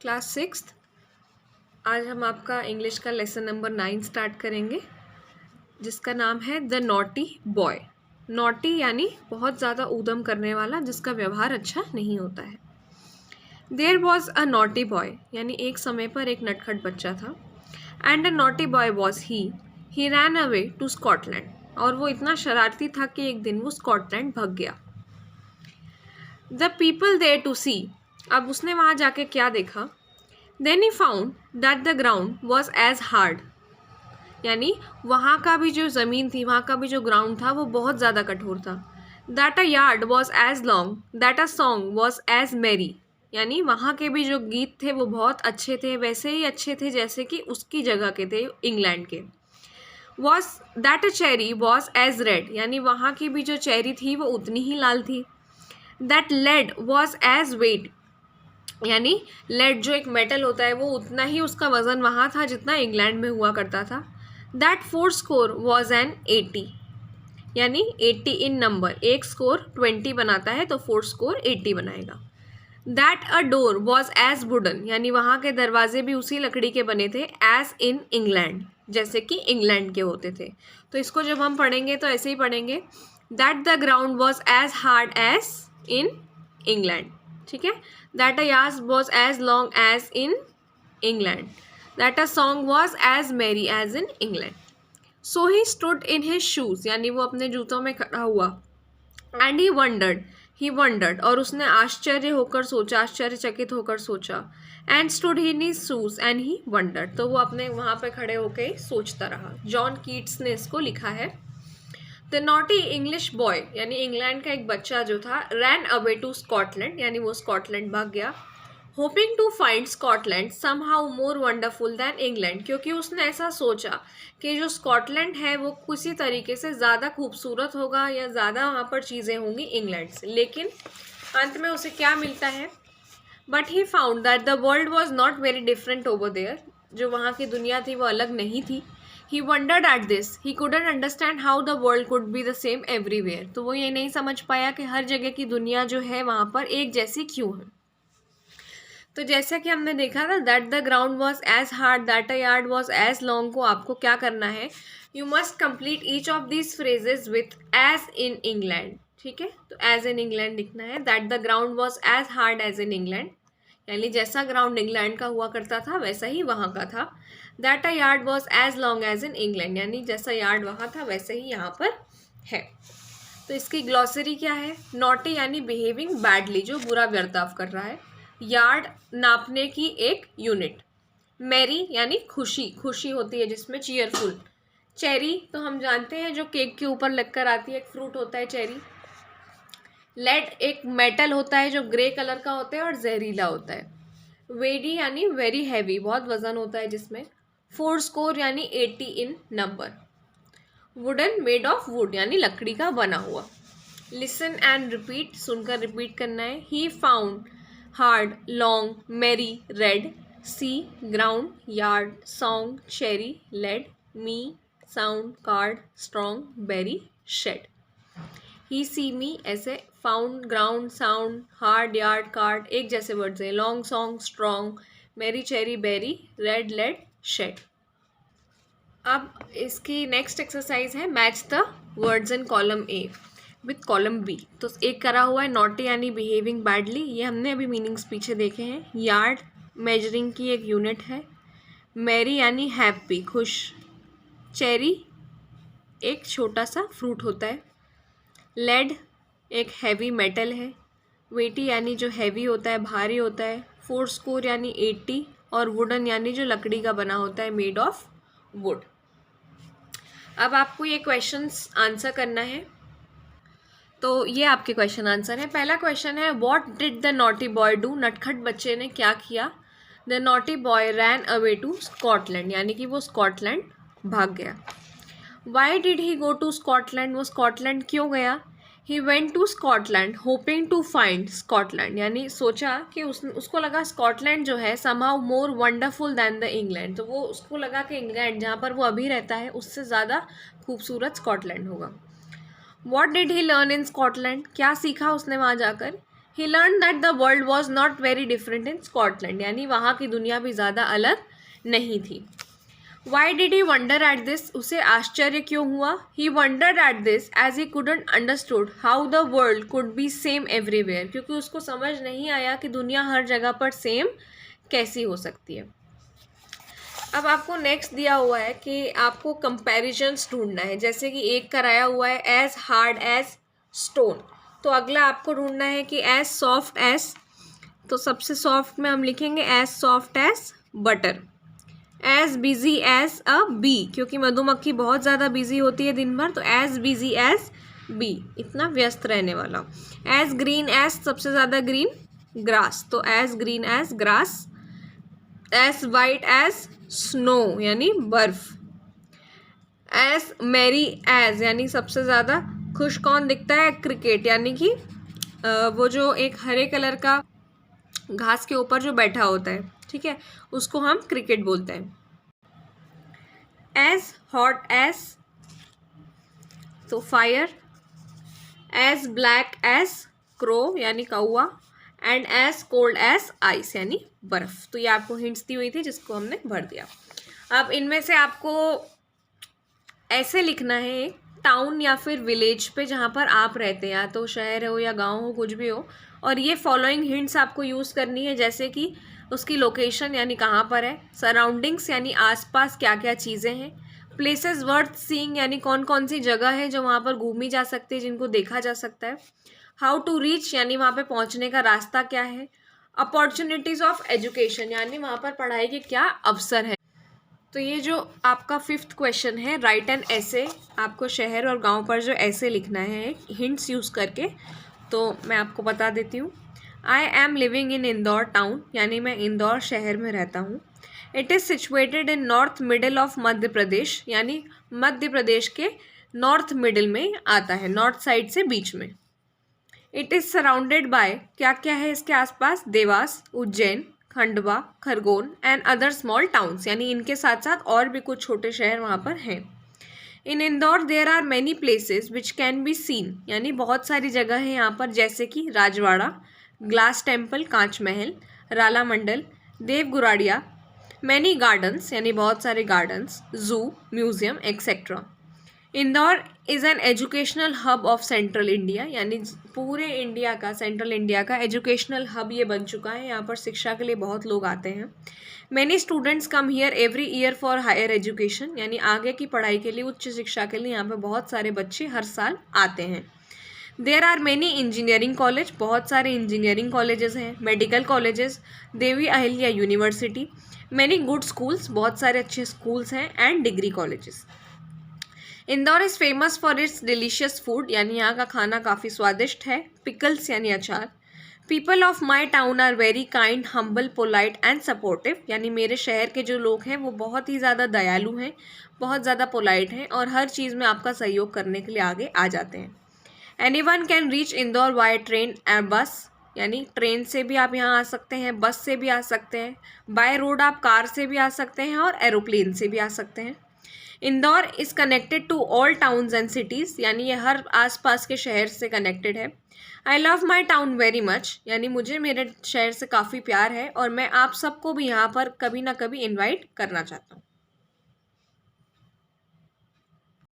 Class 6th। आज हम आपका इंग्लिश का लेसन नंबर 9 स्टार्ट करेंगे, जिसका नाम है द नॉटी बॉय। नॉटी यानी बहुत ज़्यादा ऊधम करने वाला, जिसका व्यवहार अच्छा नहीं होता है। There was a naughty boy यानी एक समय पर एक नटखट बच्चा था। And a naughty boy was he ran away to Scotland, और वो इतना शरारती था कि एक दिन वो स्कॉटलैंड भाग गया। द पीपल देयर टू सी, अब उसने वहाँ जाके क्या देखा। Then he found that the ground was as hard, यानी वहाँ का भी जो ज़मीन थी, वहाँ का भी जो ग्राउंड था वो बहुत ज़्यादा कठोर था। That a yard was as long, that a song was as merry, यानी वहाँ के भी जो गीत थे वो बहुत अच्छे थे, वैसे ही अच्छे थे जैसे कि उसकी जगह के थे, इंग्लैंड के। Was that a cherry was as red, यानी वहाँ की भी जो चेरी थी वो उतनी ही लाल थी। That lead was as weight, यानी लेड जो एक मेटल होता है वो उतना ही उसका वज़न वहाँ था जितना इंग्लैंड में हुआ करता था। दैट 4 स्कोर वॉज एन 80, यानी 80 इन नंबर, एक स्कोर 20 बनाता है तो 4 स्कोर 80 बनाएगा। That a door was as wooden, यानी वहाँ के दरवाजे भी उसी लकड़ी के बने थे, एज इन इंग्लैंड, जैसे कि इंग्लैंड के होते थे। तो इसको जब हम पढ़ेंगे तो ऐसे ही पढ़ेंगे, that the ground was as hard as in England. ठीक है। That a yard was as long as in England, that a song was as merry as in England. So he stood in his shoes, यानी वो अपने जूतों में खड़ा हुआ। And he wandered, और उसने आश्चर्य होकर सोचा, आश्चर्यचकित होकर सोचा। And stood in his shoes and he wondered, तो वो अपने वहाँ पे खड़े होकर सोचता रहा। जॉन कीट्स ने इसको लिखा है। द नॉटी इंग्लिश बॉय, यानी इंग्लैंड का एक बच्चा जो था, रैन अवे टू स्कॉटलैंड, यानी वो स्कॉटलैंड भाग गया। Hoping to find Scotland somehow more wonderful than England, क्योंकि उसने ऐसा सोचा कि जो स्कॉटलैंड है वो किसी तरीके से ज़्यादा खूबसूरत होगा या ज़्यादा वहाँ पर चीज़ें होंगी इंग्लैंड से। लेकिन अंत में उसे क्या मिलता है? But he found that the world was not very different over there, जो वहाँ की दुनिया थी वो अलग नहीं थी। He wondered at this. He couldn't understand how the world could be the same everywhere. तो वो ये नहीं समझ पाया कि हर जगह की दुनिया जो है वहाँ पर एक जैसी क्यों है। तो जैसा कि हमने देखा था, that the ground was as hard, that a yard was as long, को आपको क्या करना है, you must complete each of these phrases with as in England. ठीक है, तो एज इन इंग्लैंड लिखना है। That the ground was as hard as in England, यानी जैसा ग्राउंड इंग्लैंड का हुआ करता था वैसा ही वहाँ का था। That a yard was as long as in England, यानी जैसा यार्ड वहाँ था वैसे ही यहाँ पर है। तो इसकी ग्लॉसरी क्या है? नॉटी यानी बिहेविंग बैडली, जो बुरा बर्ताव कर रहा है। यार्ड नापने की एक यूनिट। मैरी यानी खुशी, खुशी होती है जिसमें चीयरफुल। चेरी तो हम जानते हैं जो केक के ऊपर लगकर आती है, एक फ्रूट होता है चेरी। लेड एक मेटल होता है जो ग्रे कलर का होता है और जहरीला होता है। वेडी यानी वेरी हैवी, बहुत वजन होता है जिसमें। 4 स्कोर यानी 80 in number. Wooden made of wood, यानी लकड़ी का बना हुआ। लिसन एंड रिपीट, सुनकर रिपीट करना है। He found hard long merry red, see ground yard song cherry led, me sound card strong berry shed. He see me ऐसे, found ground sound hard yard card एक जैसे words हैं। Long song strong, merry cherry berry, red led shed. अब इसकी next exercise है match the words in column A with column B. तो एक करा हुआ है नॉटी यानी बिहेविंग बैडली, ये हमने अभी मीनिंग्स पीछे देखे हैं। यार्ड मेजरिंग की एक यूनिट है। मैरी यानी हैप्पी, खुश। चेरी एक छोटा सा फ्रूट होता है। लेड एक हैवी मेटल है। वेटी यानी जो हैवी होता है, भारी होता है। 4 स्कोर यानी 80, और वुडन यानी जो लकड़ी का बना होता है, मेड ऑफ वुड। अब आपको ये क्वेश्चंस आंसर करना है, तो ये आपके क्वेश्चन आंसर है। पहला क्वेश्चन है, what did the naughty boy do, नटखट बच्चे ने क्या किया। The naughty boy ran away to Scotland, यानी कि वो स्कॉटलैंड भाग गया। Why did he go to Scotland, वो स्कॉटलैंड क्यों गया। He went to Scotland hoping to find Scotland, यानी सोचा कि उसको लगा स्कॉटलैंड जो है somehow more wonderful than the England, तो वो उसको लगा कि इंग्लैंड जहाँ पर वो अभी रहता है उससे ज़्यादा खूबसूरत स्कॉटलैंड होगा। What did he learn in Scotland, क्या सीखा उसने वहाँ जाकर। He learn that the world was not very different in Scotland, यानी वहाँ की दुनिया भी ज़्यादा अलग नहीं थी. Why did he wonder at this, उसे आश्चर्य क्यों हुआ. He wondered at this as he couldn't understood how the world could be same everywhere, क्योंकि उसको समझ नहीं आया कि दुनिया हर जगह पर सेम कैसी हो सकती है. अब आपको नेक्स्ट दिया हुआ है कि आपको कंपैरिजन्स ढूंढना है. जैसे कि एक कराया हुआ है एज हार्ड एज स्टोन, तो अगला आपको ढूंढना है कि एज सॉफ्ट एज, तो सबसे सॉफ्ट में हम लिखेंगे as soft as butter. As busy as a bee, क्योंकि मधुमक्खी बहुत ज़्यादा बिजी होती है दिन भर, तो एज बिजी एज बी, इतना व्यस्त रहने वाला. एज ग्रीन एज, सबसे ज़्यादा ग्रीन, ग्रास, तो as green as grass. As white as snow यानी बर्फ. एज मैरी एज, यानी सबसे ज़्यादा खुश कौन दिखता है, क्रिकेट, यानी कि वो जो एक हरे कलर का घास के ऊपर जो बैठा होता है, ठीक है, उसको हम क्रिकेट बोलते हैं. एज हॉट एज, तो fire. As black as crow यानी कौआ. And as cold as ice यानी बर्फ. तो ये आपको हिंट्स दी हुई थी जिसको हमने भर दिया. अब इनमें से आपको ऐसे लिखना है एक टाउन या फिर विलेज पे जहाँ पर आप रहते हैं, या तो शहर हो या गांव हो, कुछ भी हो, और ये फॉलोइंग हिंट्स आपको यूज़ करनी है. जैसे कि उसकी लोकेशन यानी कहाँ पर है, सराउंडिंग्स यानी आसपास क्या क्या चीज़ें हैं, प्लेसेस वर्थ सीइंग यानी कौन कौन सी जगह है जो वहाँ पर घूमी जा सकती है, जिनको देखा जा सकता है, हाउ टू रीच यानी वहाँ पे पहुँचने का रास्ता क्या है, अपॉर्चुनिटीज़ ऑफ एजुकेशन यानी वहाँ पर पढ़ाई के क्या अवसर है. तो ये जो आपका 5th क्वेश्चन है, राइट एन ऐसे, आपको शहर और गांव पर जो ऐसे लिखना है हिंट्स यूज़ करके, तो मैं आपको बता देती हूँ. I am living in Indore town, यानी मैं इंदौर शहर में रहता हूँ. It is situated in north middle of Madhya Pradesh, यानी मध्य प्रदेश के नॉर्थ मिडल में आता है, नॉर्थ साइड से बीच में. इट इज़ सराउंडेड बाय, क्या क्या है इसके आसपास, Dewas, Ujjain, Khandwa, Khargone and other small towns, यानी इनके साथ साथ और भी कुछ छोटे शहर वहाँ पर हैं. In Indore there are many places which can be seen, यानी बहुत सारी जगह है यहाँ पर, जैसे कि राजवाड़ा, ग्लास टेम्पल कांच महल, राला मंडल, देवगुराड़िया, मैनी गार्डन्स यानी बहुत सारे गार्डन्स, जू, museum etcetera. Indore is an educational hub of central India, यानी पूरे इंडिया का, सेंट्रल इंडिया का एजुकेशनल हब ये बन चुका है. यहाँ पर शिक्षा के लिए बहुत लोग आते हैं. Many students come here every year for higher education, यानी आगे की पढ़ाई के लिए, उच्च शिक्षा के लिए यहाँ पर बहुत सारे बच्चे हर साल आते हैं. There are many engineering college, बहुत सारे इंजीनियरिंग कॉलेजेस हैं. Medical colleges, Devi Ahilya university, many good schools, बहुत सारे अच्छे स्कूल्स हैं. And degree colleges. Indore is famous for its delicious food, यानी यहाँ का खाना काफ़ी स्वादिष्ट है. पिकल्स यानी अचार. People of my town are very kind, humble, polite and supportive, यानी मेरे शहर के जो लोग हैं वो बहुत ही ज़्यादा दयालु हैं, बहुत ज़्यादा पोलाइट हैं और हर चीज़ में आपका सहयोग करने के लिए आगे आ जाते हैं. Any one can reach Indore by train and बस, यानी ट्रेन से भी आप यहाँ आ सकते हैं, बस से भी आ सकते हैं, बाय रोड आप कार से भी आ सकते हैं और एरोप्लेन से भी आ सकते हैं. Indore is connected to all towns and cities, यानी ये हर आसपास के शहर से कनेक्टेड है. I love my town very much, यानी मुझे मेरे शहर से काफ़ी प्यार है और मैं आप सबको भी यहाँ पर कभी ना कभी इन्वाइट करना चाहता हूँ.